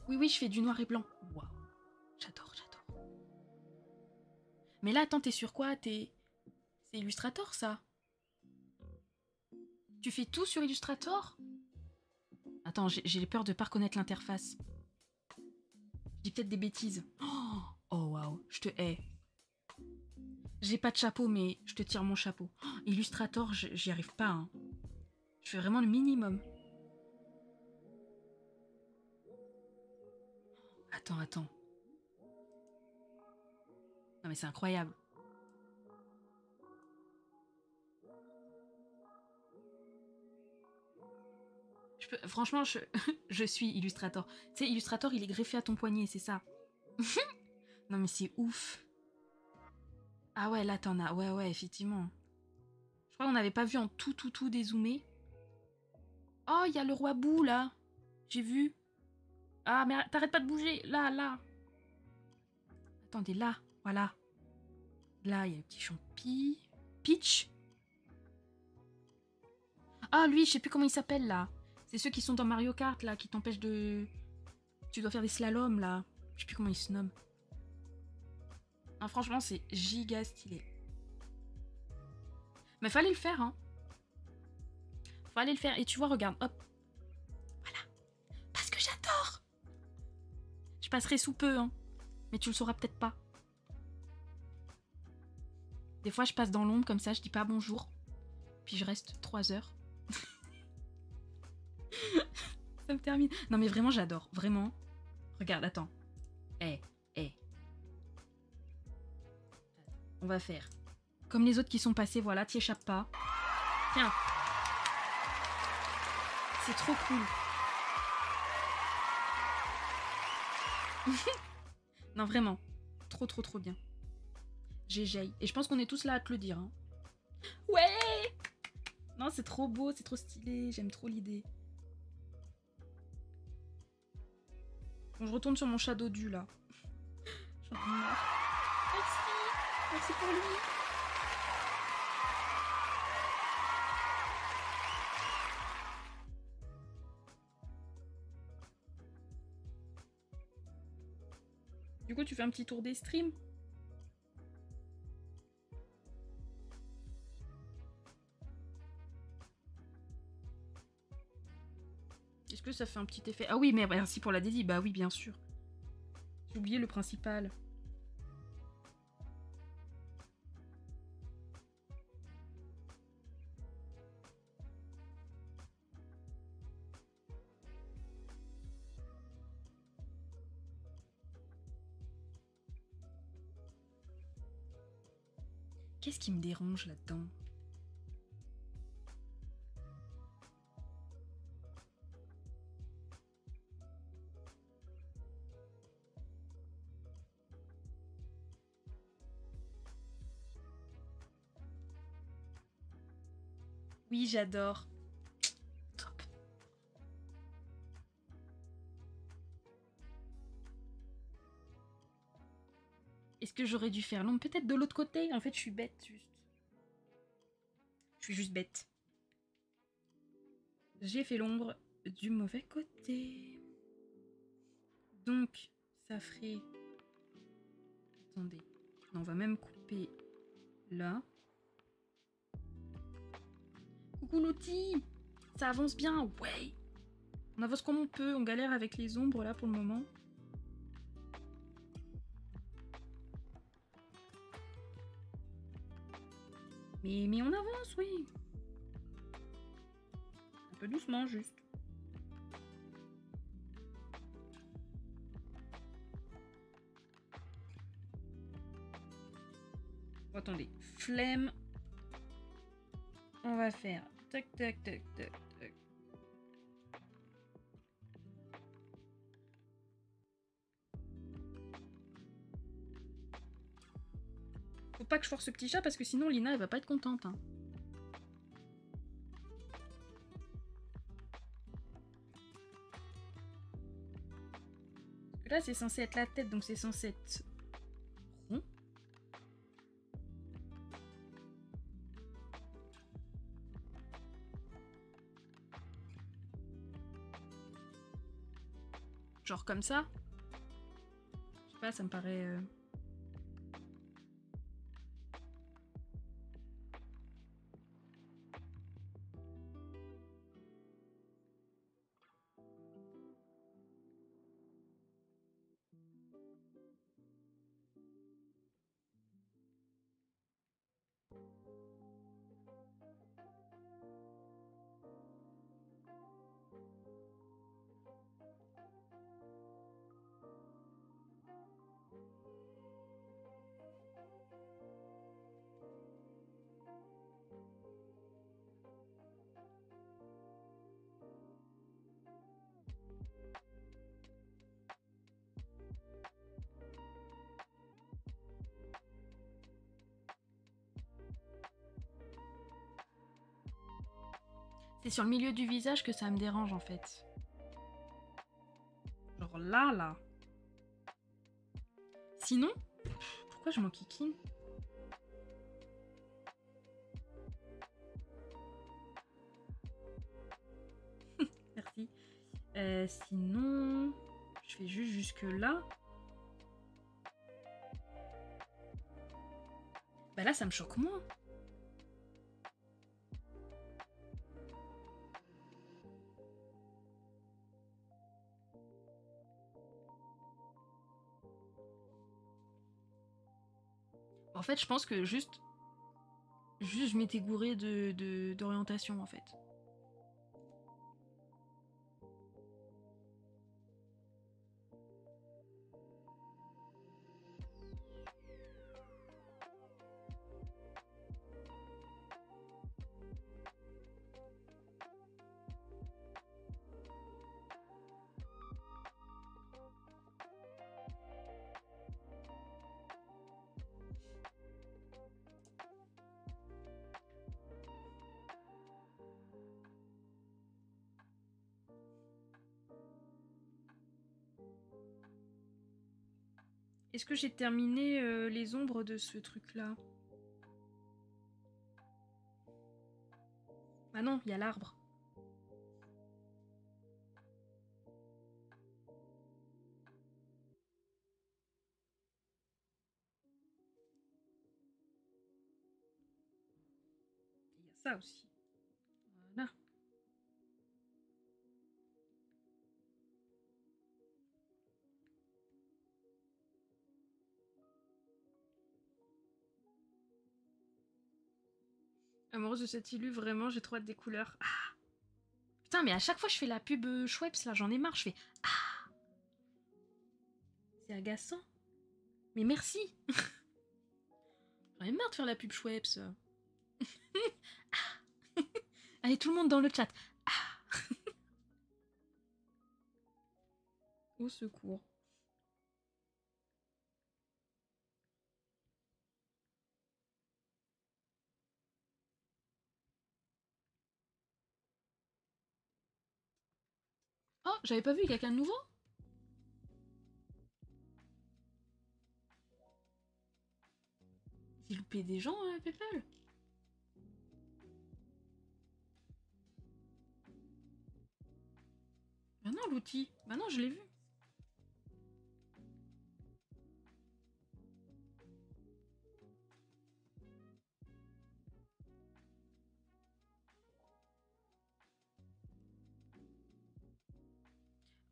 Oui, je fais du noir et blanc. Waouh. J'adore. Mais là, attends, t'es sur quoi? C'est Illustrator, ça? Tu fais tout sur Illustrator? Attends, j'ai peur de pas reconnaître l'interface. Je dis peut-être des bêtises. Oh, waouh, je te hais. J'ai pas de chapeau, mais je te tire mon chapeau. Oh, Illustrator, j'y arrive pas. Hein. Je fais vraiment le minimum. Attends. Non mais c'est incroyable. Franchement, je suis Illustrator. Tu sais, Illustrator, il est greffé à ton poignet, c'est ça. Non mais c'est ouf. Ah ouais, là t'en as. Ouais, effectivement. Je crois qu'on n'avait pas vu en tout dézoomé. Oh, il y a le roi Bou, là. J'ai vu. Ah, mais t'arrêtes pas de bouger. Là. Attendez, là. Voilà. Là, il y a le petit champi. Peach. Ah, lui, je sais plus comment il s'appelle, là. C'est ceux qui sont dans Mario Kart, là, qui t'empêchent de... Tu dois faire des slaloms, là. Je sais plus comment il se nomme. Ah, franchement, c'est giga stylé. Mais fallait le faire, hein. Fallait le faire. Et tu vois, regarde, hop. Voilà. Parce que j'adore. Je passerai sous peu, hein. Mais tu le sauras peut-être pas. Des fois, je passe dans l'ombre comme ça, je dis pas bonjour. Puis je reste 3 heures. Ça me termine. Non, mais vraiment, j'adore. Vraiment. Regarde, attends. On va faire. Comme les autres qui sont passés, voilà, t'y échappes pas. Tiens. C'est trop cool. Non, vraiment. Trop bien. GG. Et je pense qu'on est tous là à te le dire. Hein. Ouais. Non, c'est trop beau, c'est trop stylé. J'aime trop l'idée. Bon, je retourne sur mon Shadow du là. J'en ai marre. Merci pour lui. Du coup, tu fais un petit tour des streams? Est-ce que ça fait un petit effet? Ah oui, mais merci pour la dédie. Bah oui, bien sûr. J'ai oublié le principal. Qu'est-ce qui me dérange là-dedans? Oui, j'adore. Top. Est-ce que j'aurais dû faire l'ombre? Peut-être de l'autre côté. En fait, je suis bête, juste. Je suis juste bête. J'ai fait l'ombre du mauvais côté. Donc, ça ferait... Attendez. On va même couper là. Coucou l'outil! Ça avance bien, ouais! On avance comme on peut, on galère avec les ombres là pour le moment. Mais on avance, oui! Un peu doucement, juste. Oh, attendez, flemme. On va faire tac tac tac tac tac. Faut pas que je force ce petit chat parce que sinon Lina elle va pas être contente. Hein. Parce que là c'est censé être la tête donc c'est censé être rond. Genre comme ça. Je sais pas, ça me paraît... C'est sur le milieu du visage que ça me dérange en fait. Genre là, là. Sinon, pourquoi je m'enquiquine? Merci. Sinon, je fais juste jusque là. Bah là, ça me choque moins. En fait, je pense que juste je m'étais gourée d'orientation en fait. Est-ce que j'ai terminé les ombres de ce truc-là? Ah non, il y a l'arbre. Il y a ça aussi. Voilà. Amoureuse de cette illu, vraiment, j'ai trop hâte des couleurs. Ah putain, mais à chaque fois je fais la pub Schweppes, là, j'en ai marre, je fais ah. C'est agaçant. Mais merci. J'en ai marre de faire la pub Schweppes. Ah. Allez, tout le monde dans le chat. Ah. Au secours. Oh, j'avais pas vu quelqu'un de nouveau. J'ai loupé des gens, Paypal. Bah non, l'outil. Bah non, je l'ai vu.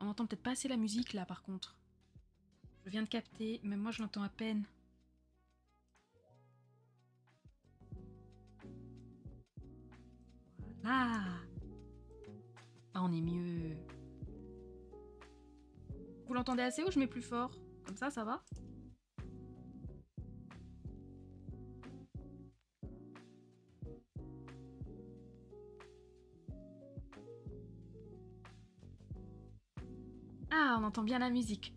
On entend peut-être pas assez la musique là par contre. Je viens de capter, même moi je l'entends à peine. Voilà. Ah, on est mieux. Vous l'entendez assez ou je mets plus fort? Comme ça va? Ah, on entend bien la musique.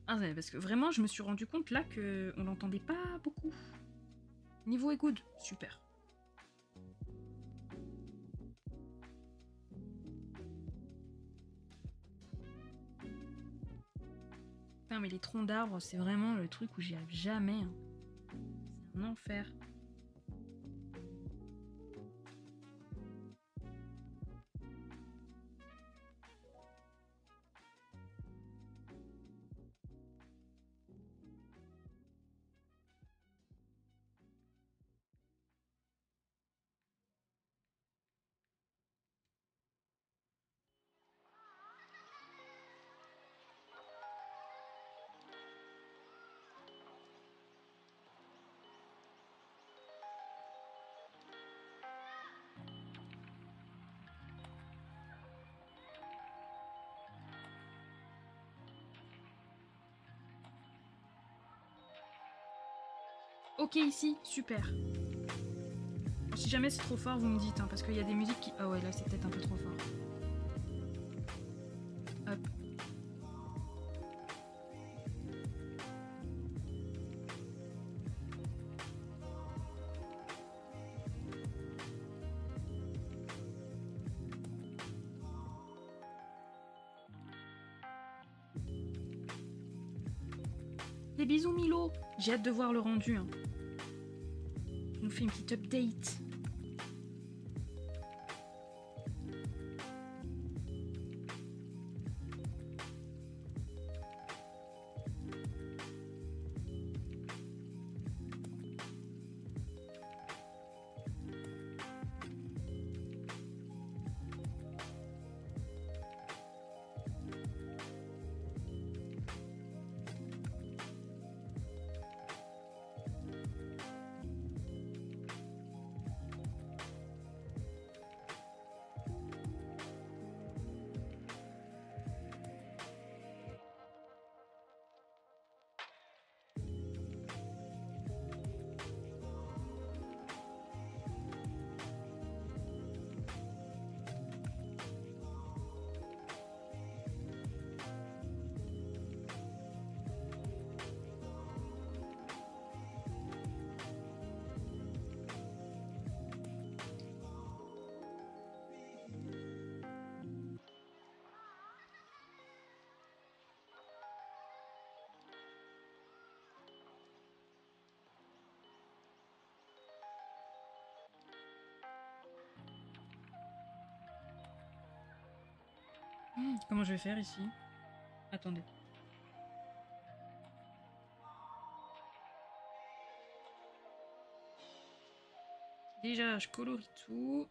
Ah, ouais, parce que vraiment, je me suis rendu compte là que on l'entendait pas beaucoup. Niveau est good, super. Putain, mais les troncs d'arbres, c'est vraiment le truc où j'y arrive jamais. Hein. C'est un enfer. Ok, ici, super. Bon, si jamais c'est trop fort, vous me dites, hein, parce qu'il y a des musiques qui... Ah ouais, là, c'est peut-être un peu trop fort. Hop. Des bisous, Milo. J'ai hâte de voir le rendu. Hein. On nous fait une petite update. Comment je vais faire ici? Attendez. Déjà, je colorie tout.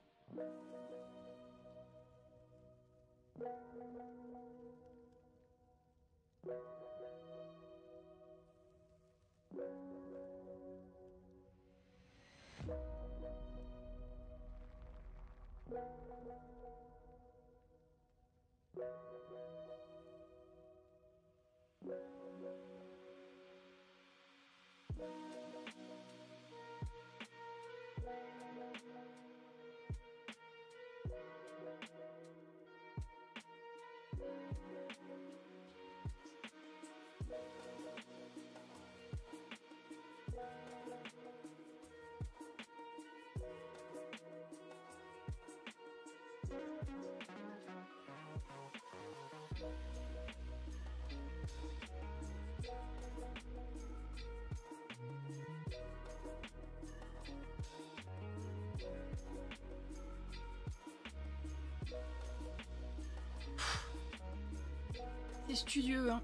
C'est studieux, hein.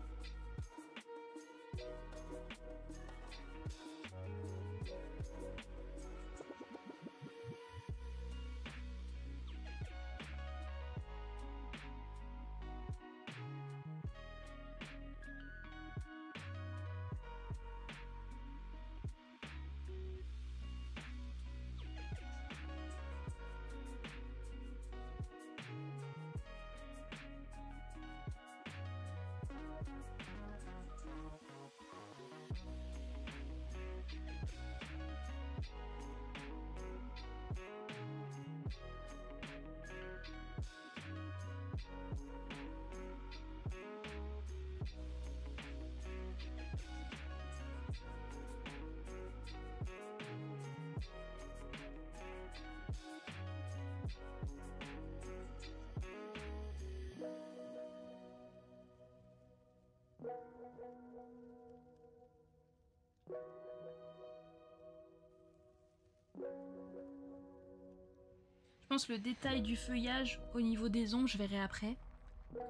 Je pense le détail du feuillage au niveau des ombres, je verrai après.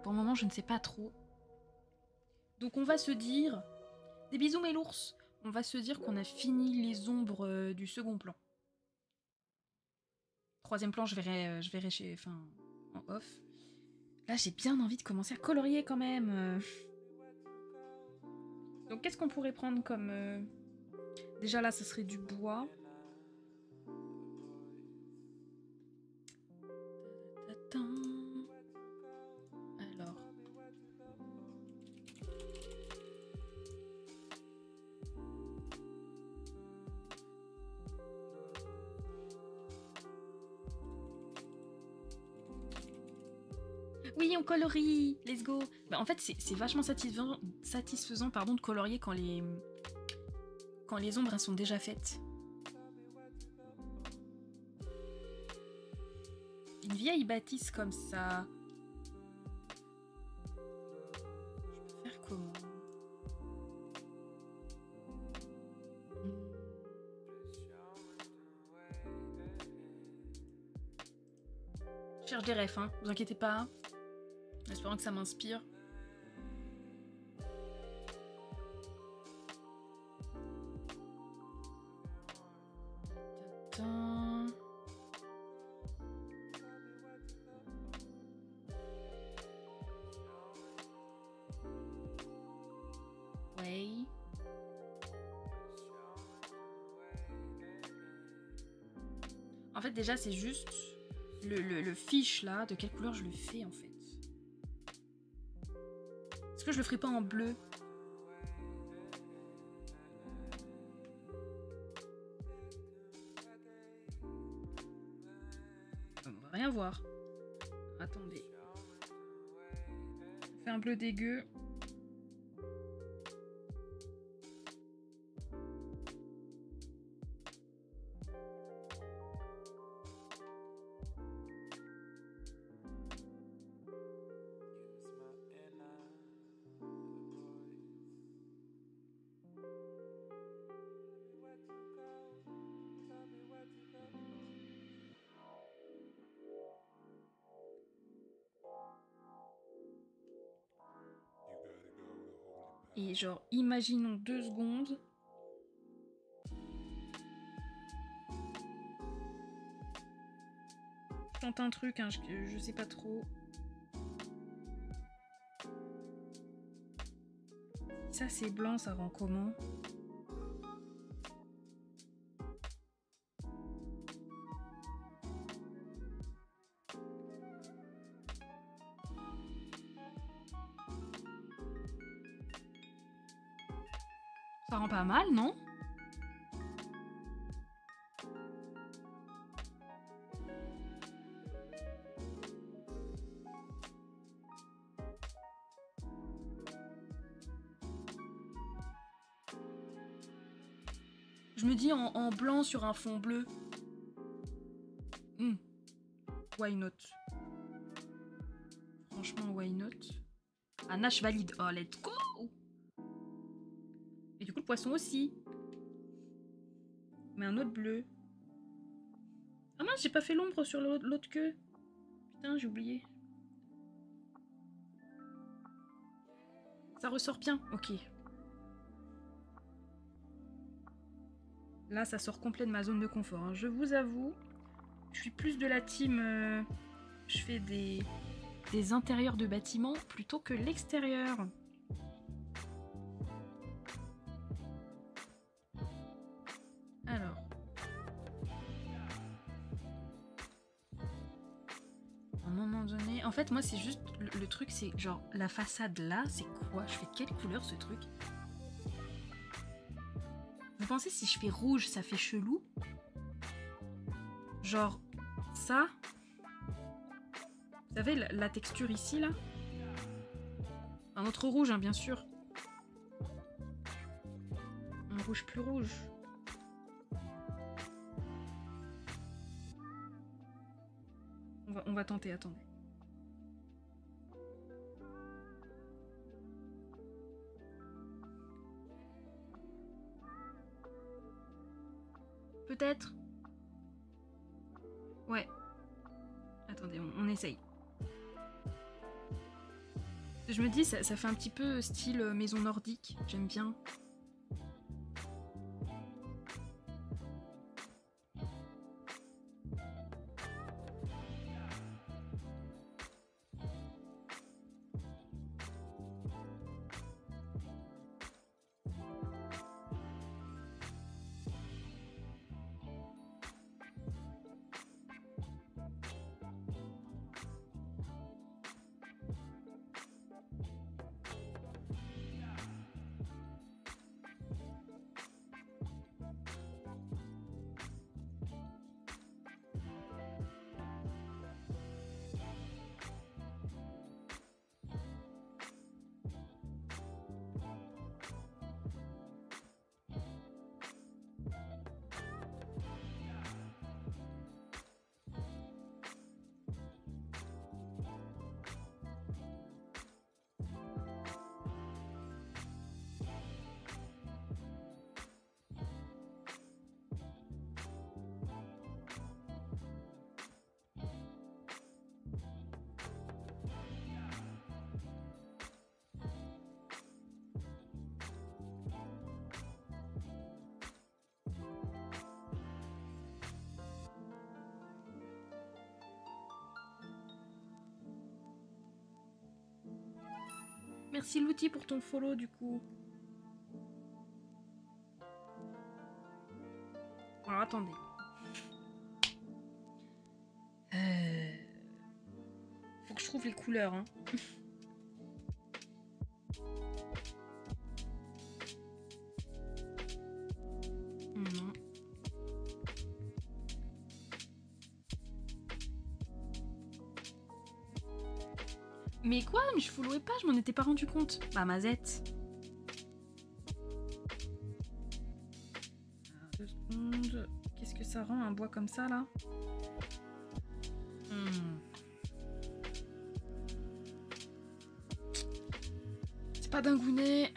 Pour le moment, je ne sais pas trop. Donc on va se dire... Des bisous mes l'ours. On va se dire qu'on a fini les ombres du second plan. Troisième plan, je verrai chez... Enfin, en off. Là, j'ai bien envie de commencer à colorier quand même. Donc qu'est-ce qu'on pourrait prendre comme... Déjà là, ce serait du bois. Alors. Oui, on colorie. Let's go. Bah, en fait, c'est vachement satisfaisant pardon, de colorier quand les ombres elles sont déjà faites. Une vieille bâtisse comme ça. Je peux faire comment? Je cherche des refs, hein, vous inquiétez pas. En espérant que ça m'inspire. Ouais. En fait, déjà, c'est juste le fiche là, de quelle couleur je le fais en fait. Est-ce que je le ferai pas en bleu? On va rien voir. Attendez. On fait un bleu dégueu. Et genre, imaginons 2 secondes. Je tente un truc, hein, je sais pas trop. Ça c'est blanc, ça rend comment? Ça rend pas mal, non? Je me dis en blanc sur un fond bleu. Why not? Franchement, why not? Un H valide. Oh, let's go. Et du coup, le poisson aussi. Mais un autre bleu. Ah mince, j'ai pas fait l'ombre sur l'autre queue. Putain, j'ai oublié. Ça ressort bien, ok. Là, ça sort complet de ma zone de confort. Hein. Je vous avoue, je suis plus de la team... je fais des intérieurs de bâtiments plutôt que l'extérieur. Alors. À un moment donné... En fait, moi, c'est juste... Le truc, c'est genre... La façade là, c'est quoi? Je fais de quelle couleur, ce truc? Vous pensez si je fais rouge, ça fait chelou? Genre... Ça... Vous savez, la texture ici, là? Un autre rouge, hein, bien sûr. Un rouge plus rouge. On va tenter, attendez. Peut-être. Ouais. Attendez, on essaye. Je me dis, ça fait un petit peu style maison nordique. J'aime bien. Merci l'outil pour ton follow du coup. Alors attendez. Faut que je trouve les couleurs. Hein. Non. Mais quoi? Mais je followais pas, je m'en étais pas rendu compte. Bah mazette. 2 secondes. Qu'est-ce que ça rend un bois comme ça là? C'est pas dingounet.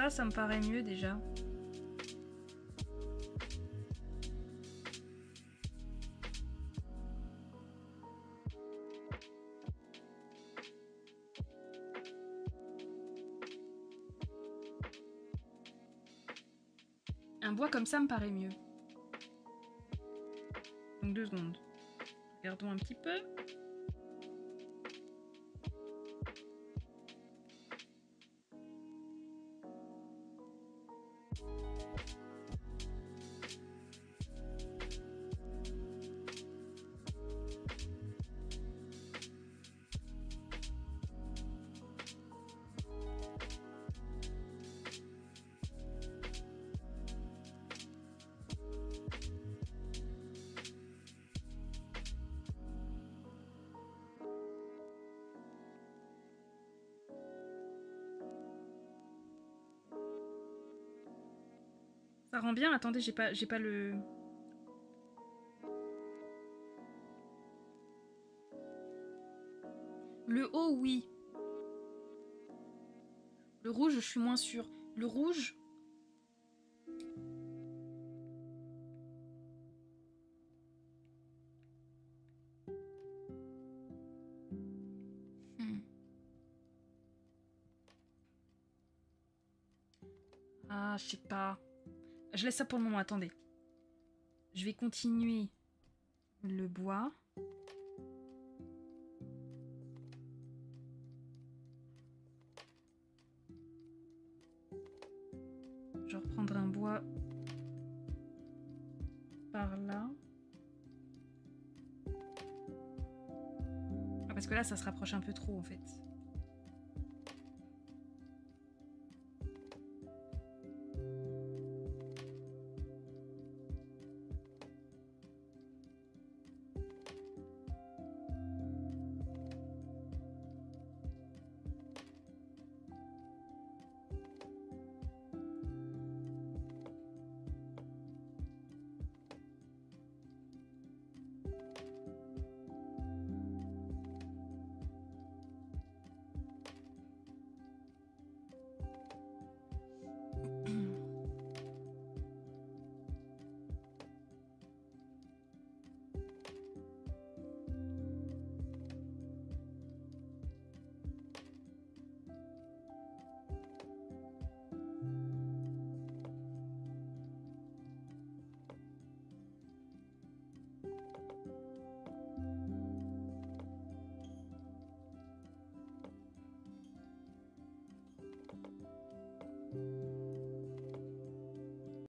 Ça me paraît mieux déjà. Un bois comme ça me paraît mieux. Donc 2 secondes. Regardons un petit peu. Ça rend bien. Attendez, j'ai pas le... Le haut, oui. Le rouge, je suis moins sûre. Le rouge... Ah, je sais pas. Je laisse ça pour le moment, attendez. Je vais continuer le bois. Je vais reprendre un bois par là. Ah, parce que là, ça se rapproche un peu trop, en fait.